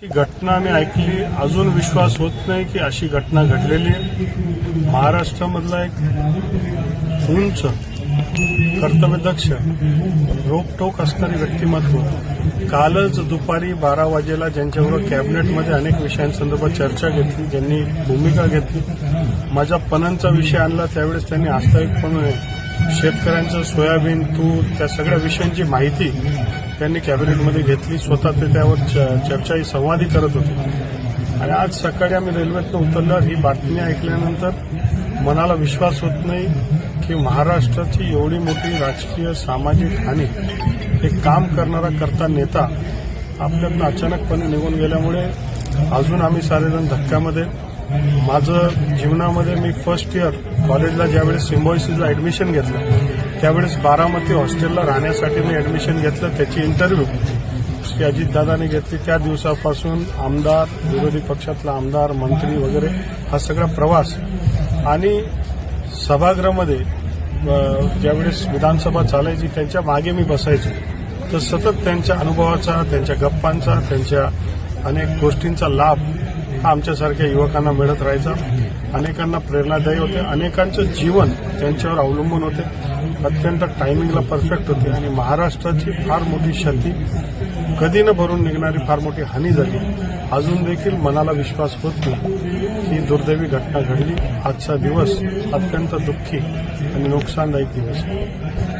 ही घटना मी ऐकली, अजून विश्वास होत नाही की अशी घटना घडलेली आहे. महाराष्ट्रामधला एक उंच, कर्तव्यदक्ष, रोखठोक असणारी व्यक्तिमत्व कालच दुपारी 12 वाजेला ज्यांच्याबरोबर कॅबिनेटमध्ये अनेक विषयांसंदर्भात चर्चा घेतली, ज्यांनी भूमिका घेतली, माझ्या पणनचा विषय आणला, त्यावेळेस त्यांनी आस्थायिकपणे शेतकऱ्यांचं सोयाबीन, तूर त्या सगळ्या विषयांची माहिती त्यांनी कॅबिनेटमध्ये घेतली. स्वतः ते त्यावर चर्चाही संवादही करत होते. आणि आज सकाळी आम्ही रेल्वेतनं उतरल्यावर ही बातमी ऐकल्यानंतर मनाला विश्वास होत नाही की महाराष्ट्राची एवढी मोठी राजकीय सामाजिक हानी, एक काम करणारा करता नेता आपल्यातनं अचानकपणे निघून गेल्यामुळे अजून आम्ही सारेजण धक्क्यामध्ये. माझं जीवनामध्ये मी फर्स्ट इयर कॉलेजला ज्यावेळेस सिम्बॉयसिसला ऍडमिशन घेतलं, त्यावेळेस बारामती हॉस्टेलला राहण्यासाठी मी ऍडमिशन घेतलं. त्याची इंटरव्ह्यू श्री अजितदादांनी घेतली. त्या दिवसापासून आमदार, विरोधी पक्षातला आमदार, मंत्री वगैरे हा सगळा प्रवास, आणि सभागृहामध्ये ज्यावेळेस विधानसभा चालायची त्यांच्या मागे मी बसायचो, तर सतत त्यांच्या अनुभवाचा, त्यांच्या गप्पांचा, त्यांच्या अनेक गोष्टींचा लाभ हा आमच्यासारख्या युवकांना मिळत राहायचा. अनेकांना प्रेरणादायी होते, अनेकांचं जीवन त्यांच्यावर अवलंबून होते, अत्यंत टायमिंगला परफेक्ट होते. आणि महाराष्ट्राची फार मोठी क्षती, कधी न भरून निघणारी फार मोठी हानी झाली. अजून देखील मनाला विश्वास होत नाही ही दुर्दैवी घटना घडली. आजचा दिवस अत्यंत दुःखी आणि नुकसानदायक दिवस आहे.